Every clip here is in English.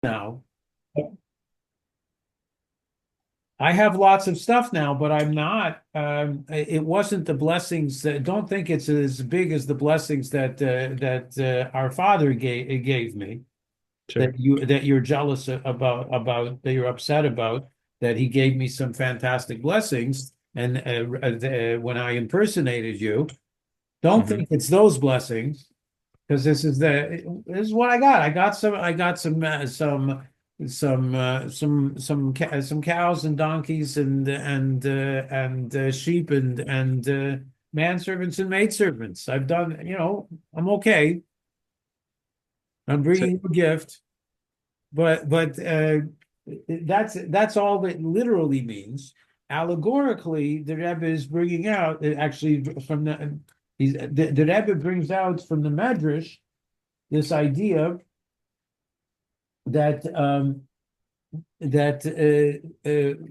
now. I have lots of stuff now, but I'm not. It wasn't the blessings. Don't think it's as big as the blessings that our Father gave me. Sure. That you're jealous about that you're upset about. That He gave me some fantastic blessings, and when I impersonated you, don't Hmm. think it's those blessings because this is what I got. I got some cows and donkeys and sheep and manservants and maidservants. I've done, I'm okay. I'm So, bringing you a gift, but that's all that literally means. Allegorically, the Rebbe is bringing out actually from the Rebbe brings out from the Medrash this idea that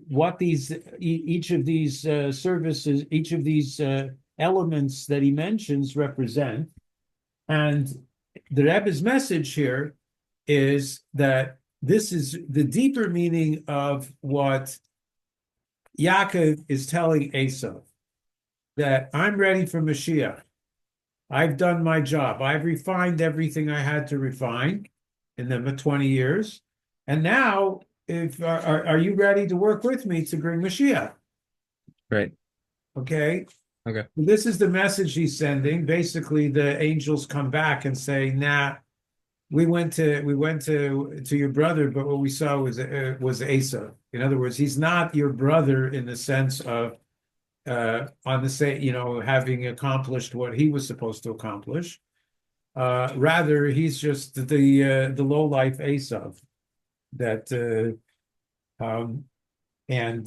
what each of these services, each of these elements that he mentions represent, and the Rebbe's message here is that this is the deeper meaning of what Yaakov is telling Esau, that I'm ready for Mashiach. I've done my job. I've refined everything I had to refine in the 20 years. And now, if are you ready to work with me to bring Mashiach? right. Okay. Okay. This is the message he's sending. Basically, the angels come back and say, "Nah, we went to your brother, but what we saw was Asa. In other words, he's not your brother in the sense of on the same, having accomplished what he was supposed to accomplish. Rather, he's just the low life Asav that and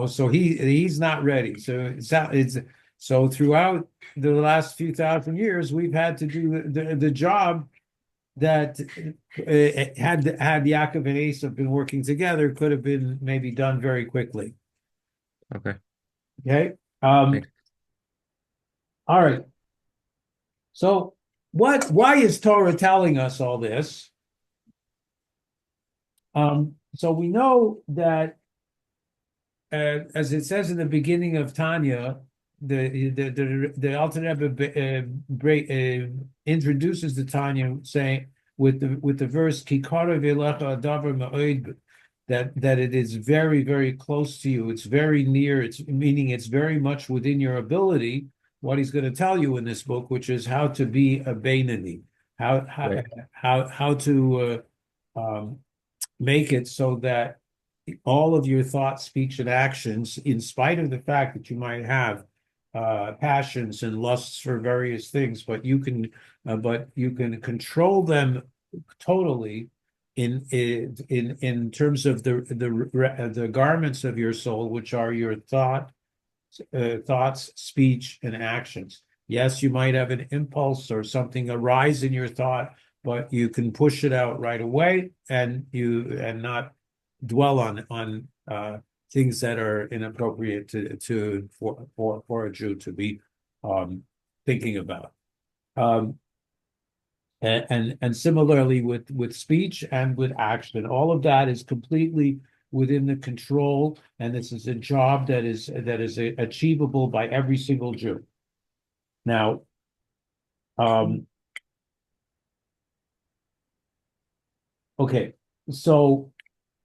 so he's not ready. So it's so throughout the last few thousand years, we've had to do the job that had Yaakov and Esav been working together, could have been maybe done very quickly. Okay. Okay. Um, Thanks. all right. So why is Torah telling us all this? So we know that as it says in the beginning of Tanya, the Alter Rebbe introduces the Tanya saying with the verse Kikara v'elecha adavar ma'od, that it is very very close to you. It's very near. It's meaning it's very much within your ability. What he's going to tell you in this book, which is how to be a Beinani, how how Right. how to make it so that all of your thoughts, speech, and actions, in spite of the fact that you might have passions and lusts for various things, but you can control them totally in terms of the garments of your soul, which are your thoughts, speech, and actions. Yes, you might have an impulse or something arise in your thought, but you can push it out right away and not dwell on things that are inappropriate for a Jew to be um, thinking about. Um, and similarly with speech and with action, all of that is completely within the control, and this is a job that is achievable by every single Jew. Now, um, okay, so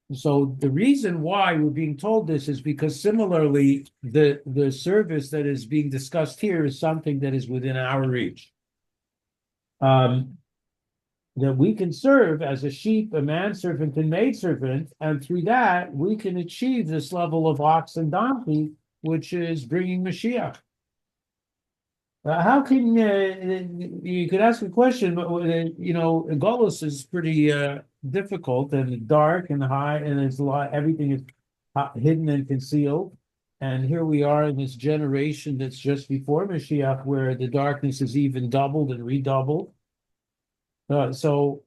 the reason why we're being told this is because similarly, the service that is being discussed here is something that is within our reach. Um, that we can serve as a sheep, a manservant, and maidservant, and through that we can achieve this level of ox and donkey, which is bringing Mashiach. How can you could ask a question, but Golos is pretty difficult and dark and high, and it's a lot. Everything is hidden and concealed. And here we are in this generation that's just before Mashiach, where the darkness is even doubled and redoubled. So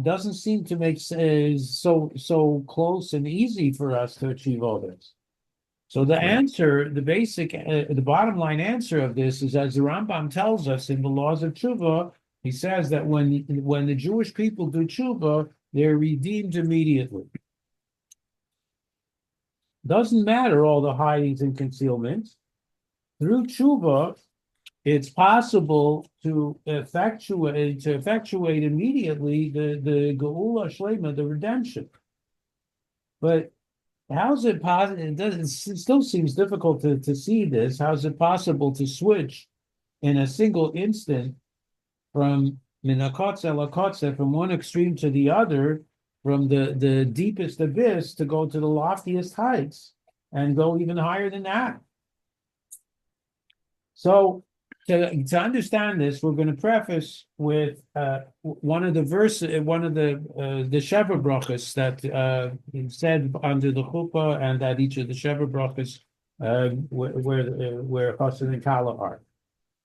doesn't seem to make so close and easy for us to achieve all this. So the Right. answer, the bottom line answer of this is, as the Rambam tells us in the laws of tshuva, He says that when the Jewish people do tshuva, they're redeemed immediately. Doesn't matter all the hidings and concealments. Through tshuva, it's possible to effectuate immediately the geula shlema, the redemption. But how's it possible? It still seems difficult to see this. How's it possible to switch in a single instant from minakotze lakotze, from one extreme to the other, from the deepest abyss to go to the loftiest heights and go even higher than that? So to understand this, we're going to preface with one of the verses, one of the Sheva brachas that said under the chuppah, and that each of the Sheva brachas where Chassid and Kala are.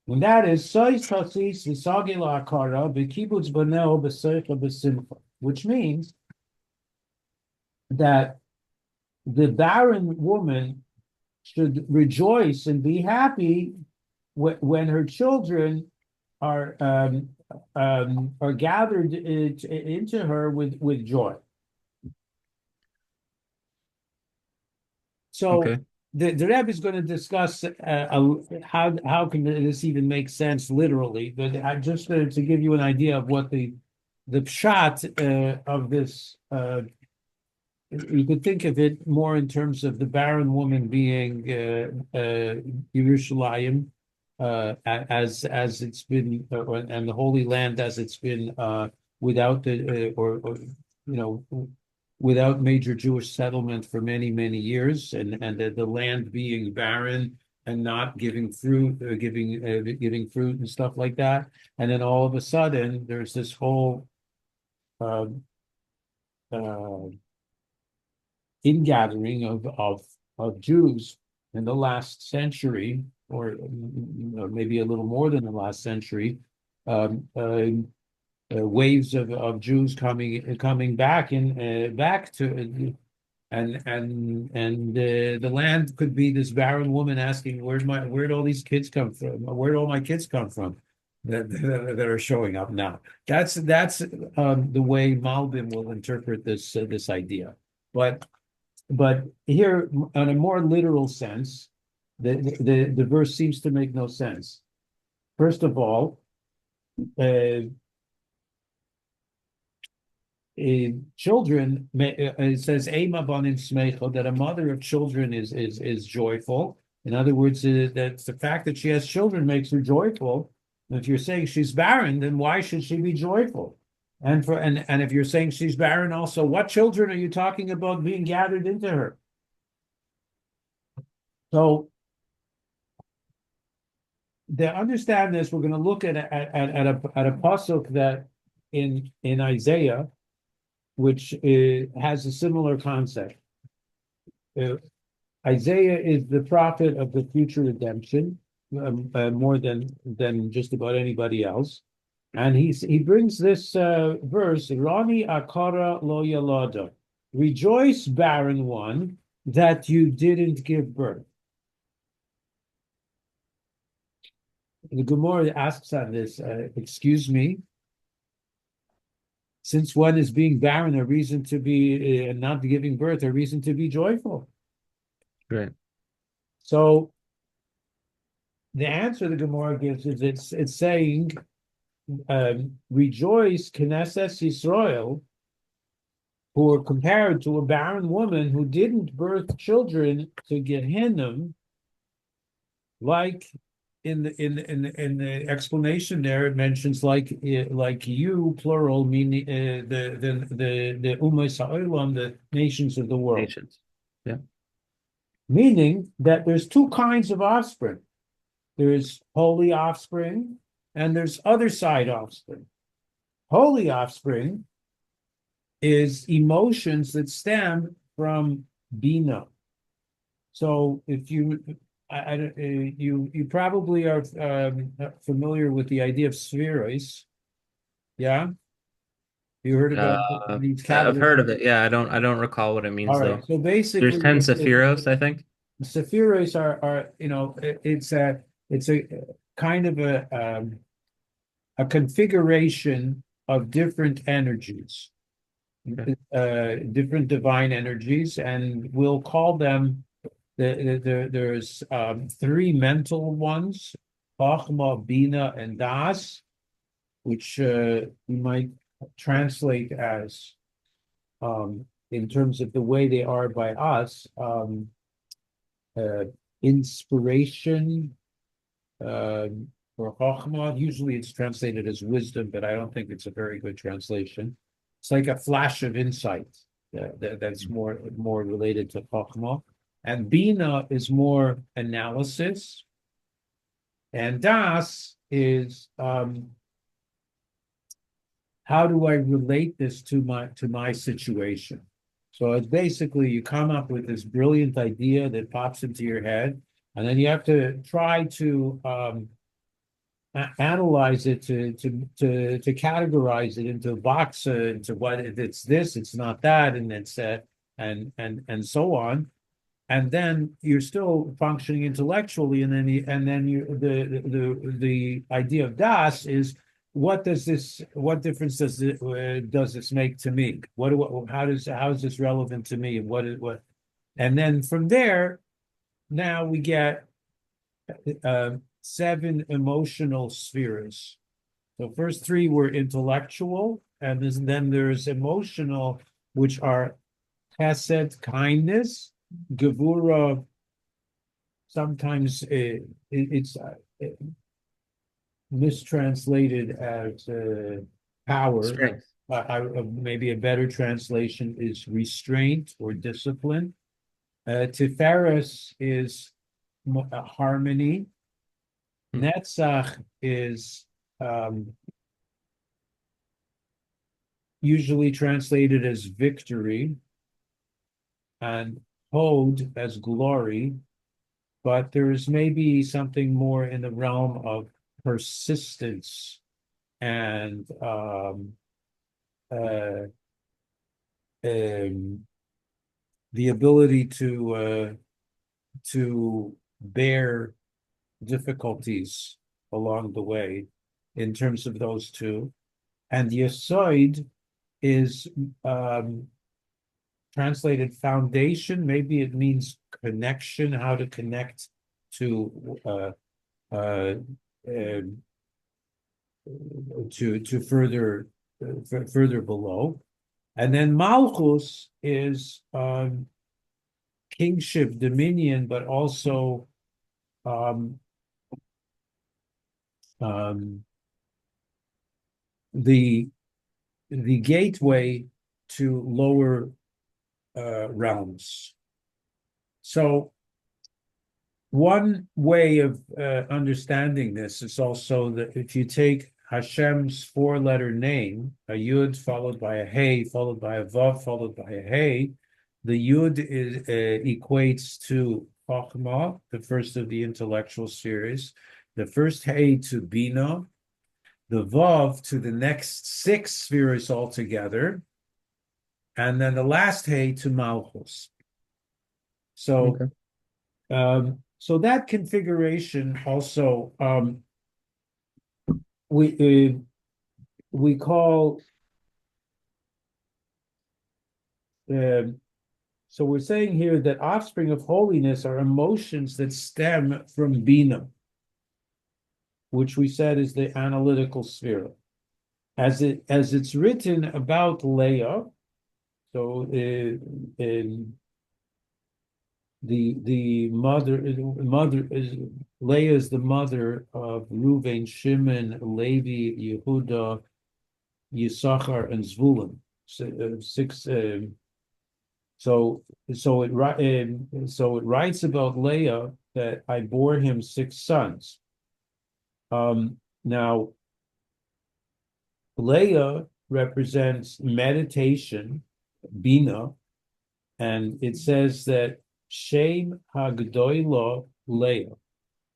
And that is Sois Chasis V'Sagi La'Akara B'Kibbutz Baneo B'Seicha B'Simcha, which means that the barren woman should rejoice and be happy when her children are gathered into her with joy. So Okay. the Rebbe is going to discuss how can this even make sense literally. But just to give you an idea of what the pshat of this. You could think of it more in terms of the barren woman being Yerushalayim, as it's been, and the Holy Land as it's been without without major Jewish settlement for many years, and the land being barren and not giving fruit, giving fruit and stuff like that, and then all of a sudden there's this whole ingathering of Jews in the last century, or maybe a little more than the last century, waves of Jews coming back to, and the land could be this barren woman asking, where'd all these kids come from? Where'd all my kids come from that are showing up now? That's the way Malbim will interpret this idea, but here, on a more literal sense, the verse seems to make no sense. First of all, children, it says Ema banim smecho, that a mother of children is joyful. In other words, that the fact that she has children makes her joyful. And if you're saying she's barren, then why should she be joyful? And if you're saying she's barren, also, what children are you talking about being gathered into her? So to understand this, we're going to look at a pasuk that in Isaiah, which has a similar concept. Isaiah is the prophet of the future redemption, more than just about anybody else. And he brings this verse, Rani Akara lo yalada. Rejoice, barren one, that you didn't give birth. The Gemara asks on this, excuse me, since one is being barren, a reason to be not giving birth, a reason to be joyful. Right. So the answer the Gemara gives is it's saying, rejoice, Knesset Yisrael, who are compared to a barren woman who didn't birth children to Gehinnom, like in the explanation there, it mentions like you, plural, meaning the Ummah Ha'olam, the nations of the world. Nations. Yeah. Meaning that there's two kinds of offspring. There's holy offspring, and there's other side offspring. Holy offspring is emotions that stem from Bina. So if you probably are familiar with the idea of spheroids, yeah? You heard about these I've heard of it. Yeah, I don't recall what it means All right, though. so basically, There's 10 Sephiros, I think. the spheroids are it's a kind of a configuration of different energies, Okay. different divine energies, and we'll call them. There's three mental ones: Chachma, Bina, and Das, which we might translate as, in terms of the way they are by us, uh, inspiration, or Chachma. Usually it's translated as wisdom, but I don't think it's a very good translation. It's like a flash of insight that's more related to Chachma. And Bina is more analysis. And Das is, how do I relate this to my situation? So it's basically you come up with this brilliant idea that pops into your head, and then you have to try to analyze it, to categorize it into a box, into what it's this, it's not that, and it's and so on. And then you're still functioning intellectually, and then you the idea of Das is, what difference does this make to me? How is this relevant to me? And and then from there, now we get 7 emotional spheres. So first 3 were intellectual, and then there's emotional, which are chesed, kindness, gevura. Sometimes it's mistranslated as power. Strength. Maybe a better translation is restraint or discipline. Tiferes is harmony. Hmm. Netzach is usually translated as victory, and Hod as glory, but there is maybe something more in the realm of persistence and the ability to bear difficulties along the way, in terms of those two. And Yesod is translated foundation. Maybe it means connection, how to connect to further further below. And then Malchus is kingship, dominion, but also um, um, the gateway to lower realms. So one way of understanding this is also that if you take Hashem's 4-letter name, a Yud followed by a Hey, followed by a Vav, followed by a Hey, the Yud equates to Chochmah, the first of the intellectual series, the first Hey to Bina, the Vav to the next 6 spheres altogether, and then the last Hey to Malchus. So, Okay. so that configuration also, we call, so we're saying here that offspring of holiness are emotions that stem from Bina, which we said is the analytical sphere. As it's written about Leah, so the mother is Leah, is the mother of Reuven, Shimon, Levi, Yehuda, Yisachar, and Zvulun. Six. So it writes about Leah that I bore him 6 sons. Now Leah represents meditation, Bina, and it says that Shem Hagdoila Leah,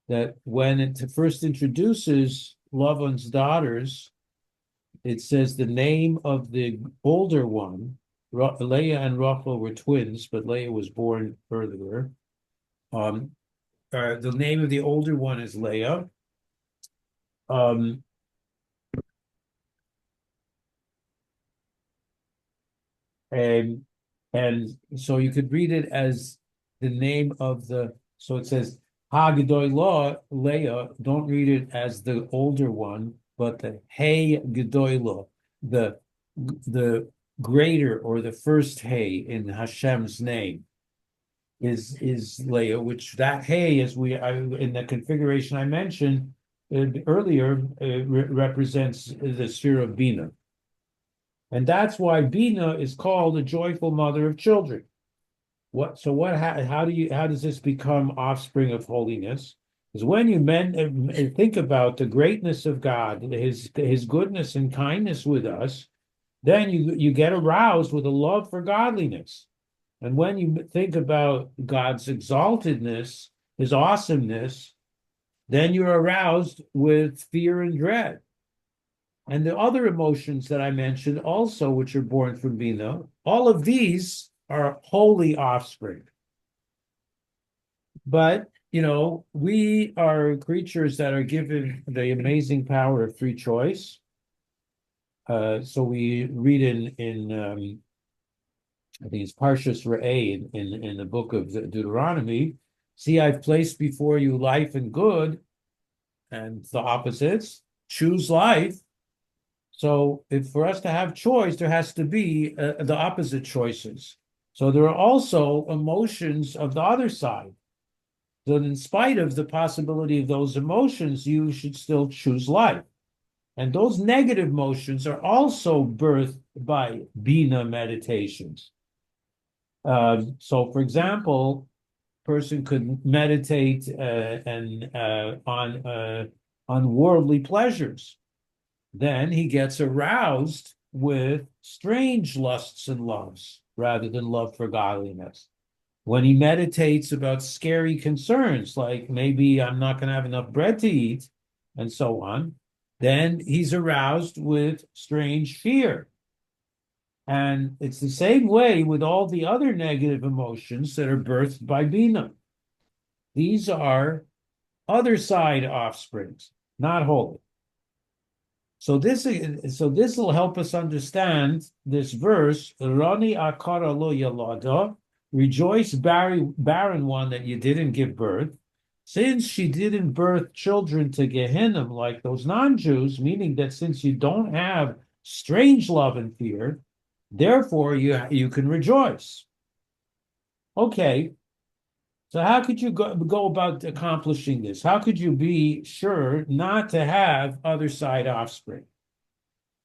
that when it first introduces Lavan's daughters, it says the name of the older one. Leah and Rachel were twins, but Leah was born earlier. The name of the older one is Leah. And and so you could read it as the name of the. So it says Ha Gedolah Leah. Don't read it as the older one, but the Hey Gedolah, the greater or the first Hey in Hashem's name is Leah, which that Hey, as in the configuration I mentioned earlier, represents the sphere of Bina. And that's why Bina is called a joyful mother of children. How does this become offspring of holiness? Because when you think about the greatness of God, his goodness and kindness with us, then you get aroused with a love for godliness. And when you think about God's exaltedness, his awesomeness, then you're aroused with fear and dread. And the other emotions that I mentioned also, which are born from Bina, all of these are holy offspring. But, we are creatures that are given the amazing power of free choice. So we read in I think it's Parshas Re'eh in the book of Deuteronomy, see, I've placed before you life and good, and the opposites, choose life. So if for us to have choice, there has to be the opposite choices. So there are also emotions of the other side. So in spite of the possibility of those emotions, you should still choose life. And those negative emotions are also birthed by Bina meditations. So for example, person could meditate on worldly pleasures. Then he gets aroused with strange lusts and loves rather than love for godliness. When he meditates about scary concerns, like maybe I'm not going to have enough bread to eat, and so on, then he's aroused with strange fear. And it's the same way with all the other negative emotions that are birthed by Bina. These are other side offsprings, not holy. So this will help us understand this verse. Rani akara lo yalada, rejoice, barren one, that you didn't give birth, since she didn't birth children to Gehenna like those non-Jews, meaning that since you don't have strange love and fear, therefore you can rejoice. Okay, so how could you go about accomplishing this? How could you be sure not to have other side offspring?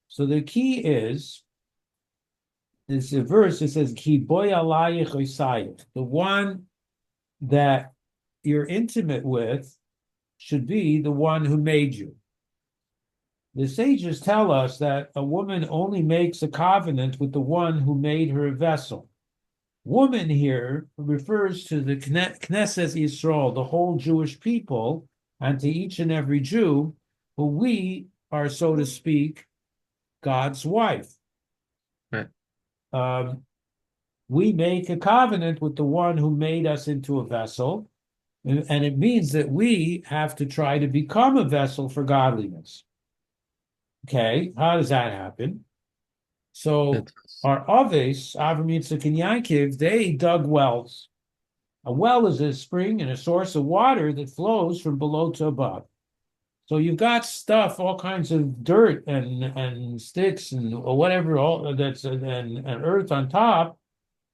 So the key is this verse. It says, "Ki boy alayich oisayich." The one that you're intimate with should be the one who made you. The sages tell us that a woman only makes a covenant with the one who made her a vessel. Woman here refers to the Knesset Yisrael, the whole Jewish people, and to each and every Jew, who we are, so to speak, God's wife. Right. We make a covenant with the one who made us into a vessel, and it means that we have to try to become a vessel for godliness. Okay, how does that happen? So our Aves, Avram, Yitzchak, and Yaakov, they dug wells. A well is a spring and a source of water that flows from below to above. So you've got stuff, all kinds of dirt and sticks and whatever, all that's and earth on top.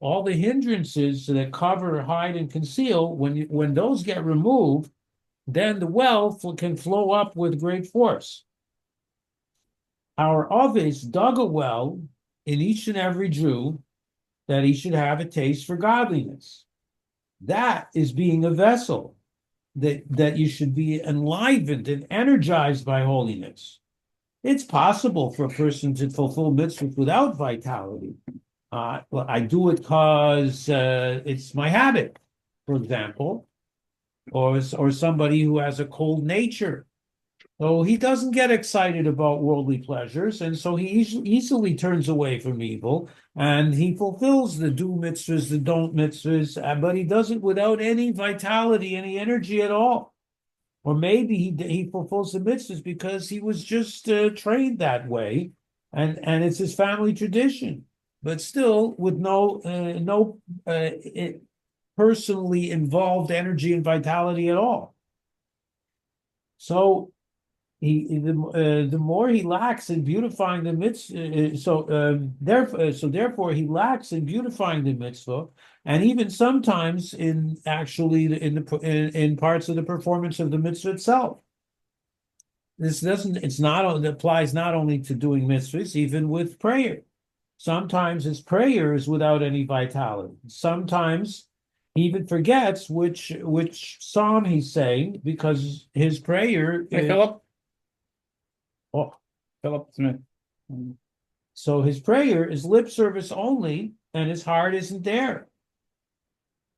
All the hindrances that cover, hide, and conceal. When those get removed, then the well can flow up with great force. Our Aves dug a well in each and every Jew that he should have a taste for godliness. That is being a vessel, that you should be enlivened and energized by holiness. It's possible for a person to fulfill mitzvahs without vitality. Well, I do it because it's my habit, for example, or somebody who has a cold nature. So he doesn't get excited about worldly pleasures, and so he easily turns away from evil, and he fulfills the do mitzvahs, the don't mitzvahs, but he does it without any vitality, any energy at all. Or maybe he fulfills the mitzvahs because he was just trained that way, and it's his family tradition. but still with no personally involved energy and vitality at all. So the more he lacks in beautifying the mitzvah, therefore he lacks in beautifying the mitzvah, and even sometimes in actually in parts of the performance of the mitzvah itself. It applies not only to doing mitzvahs, even with prayer. Sometimes his prayer is without any vitality. Sometimes he even forgets which psalm he's saying because his prayer Hey, is, Philip. oh, Philip Smith. so his prayer is lip service only, and his heart isn't there.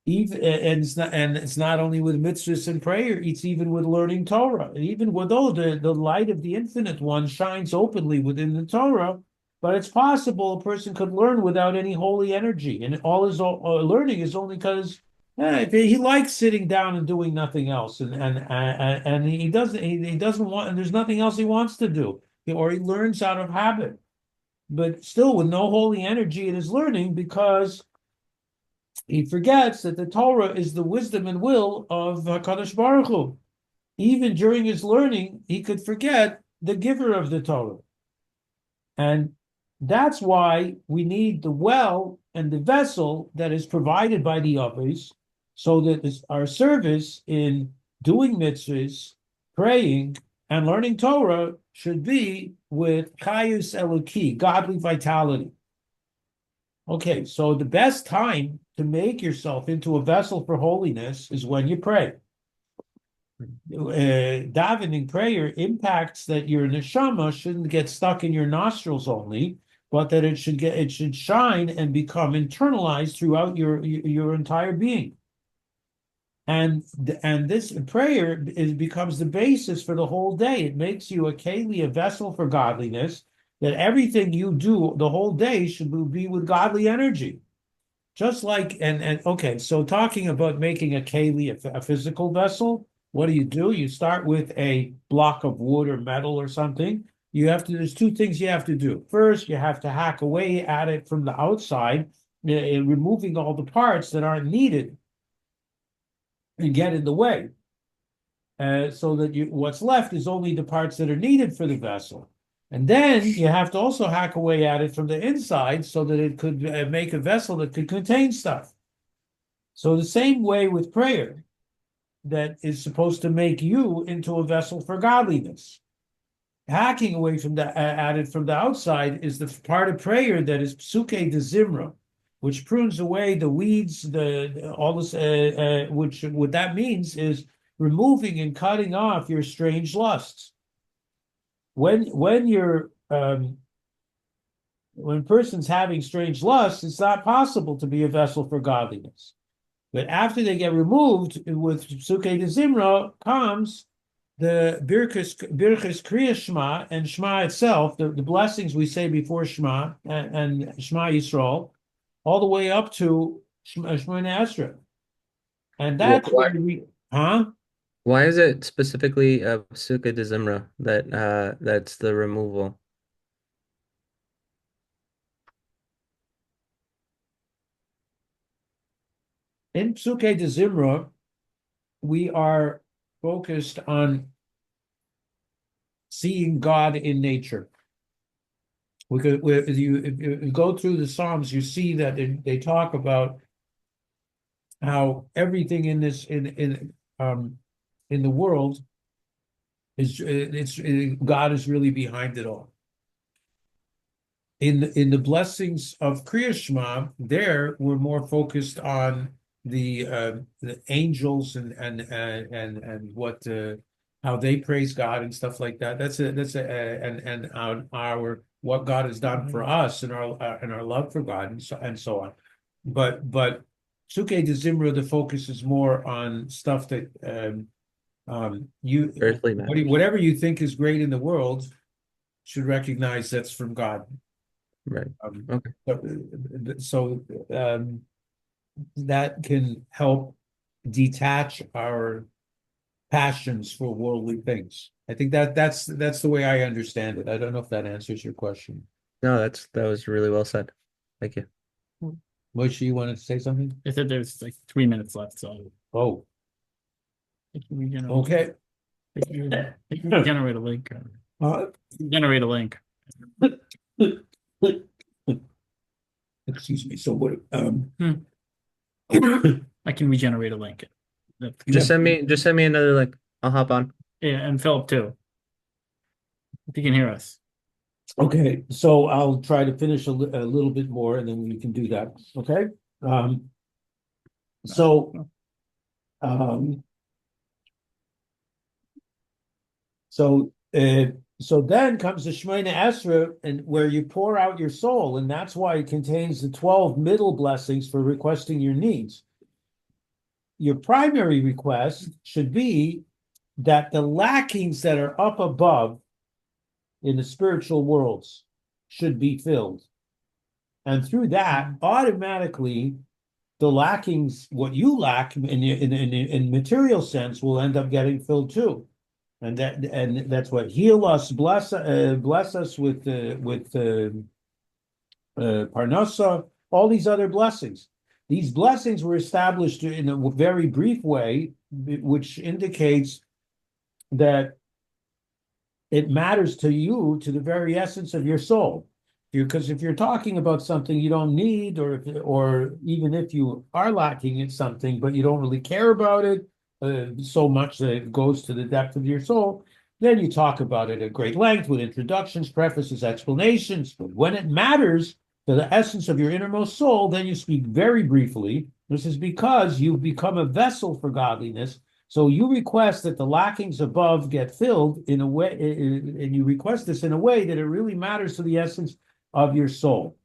Even and it's not only with mitzvahs and prayer, it's even with learning Torah. Even though the light of the Infinite One shines openly within the Torah, but it's possible a person could learn without any holy energy, and all his learning is only because he likes sitting down and doing nothing else, and he doesn't want, and there's nothing else he wants to do, or he learns out of habit, but still with no holy energy in his learning because he forgets that the Torah is the wisdom and will of HaKadosh Baruch Hu. Even during his learning, he could forget the giver of the Torah. And that's why we need the well and the vessel that is provided by the others, so that our service in doing mitzvahs, praying, and learning Torah should be with chayus eloki, godly vitality. Okay, so the best time to make yourself into a vessel for holiness is when you pray. Davening prayer impacts that your neshama shouldn't get stuck in your nostrils only, but that it should shine and become internalized throughout your entire being. And this prayer becomes the basis for the whole day. It makes you a keli, a vessel for godliness, that everything you do the whole day should be with godly energy. Just like, and okay, so talking about making a keli, a physical vessel, what do? You start with a block of wood or metal or something. There's two things you have to do. First, you have to hack away at it from the outside, removing all the parts that aren't needed and get in the way. So that what's left is only the parts that are needed for the vessel. And then you have to also hack away at it from the inside so that it could make a vessel that could contain stuff. So the same way with prayer, that is supposed to make you into a vessel for godliness. Hacking away from at it from the outside is the part of prayer that is psuke de zimra, which prunes away the weeds, all this. Which what that means is removing and cutting off your strange lusts. When you're when a person's having strange lusts, it's not possible to be a vessel for godliness. But after they get removed with Psuke de Zimra comes the Birchas Kriya Shema and Shema itself, the blessings we say before Shema and Shema Yisrael, all the way up to Shemona Esrei. And that's Why, huh? why is it specifically Sukkah de Zimra that's the removal? In Psuke de Zimra, we are focused on seeing God in nature. If you go through the Psalms, you see that they talk about how everything in the world God is really behind it all. In the blessings of Kriya Shema, there we're more focused on the angels and what how they praise God and stuff like that. And our what God has done for us and our love for God and so on. But Suke de Zimra, the focus is more on stuff that Earthly matters. whatever you think is great in the world should recognize that's from God. Right. Okay. So that can help detach our passions for worldly things. I think that's the way I understand it. I don't know if that answers your question. No, that was really well said. Thank you. Moshe, you wanted to say something? I said there's like 3 minutes left, so Oh, I can regenerate. okay. I can generate a link. Uh, Generate a link. excuse me. So what? I can regenerate a link. Just send me another link. I'll hop on. Yeah, and Philip too. If you can hear us. Okay, so I'll try to finish a little bit more, and then we can do that. Okay. So, um, so then comes the Shemona Esrei, and where you pour out your soul, and that's why it contains the 12 middle blessings for requesting your needs. Your primary request should be that the lackings that are up above in the spiritual worlds should be filled. And through that, automatically, the lackings, what you lack in material sense, will end up getting filled too. And that's what heal us, bless us with parnasa, all these other blessings. These blessings were established in a very brief way, which indicates that it matters to you, to the very essence of your soul. Because if you're talking about something you don't need, or even if you are lacking in something, but you don't really care about it so much that it goes to the depth of your soul, then you talk about it at great length with introductions, prefaces, explanations. But when it matters to the essence of your innermost soul, then you speak very briefly. This is because you've become a vessel for godliness. So you request that the lackings above get filled in a way, and you request this in a way that it really matters to the essence of your soul.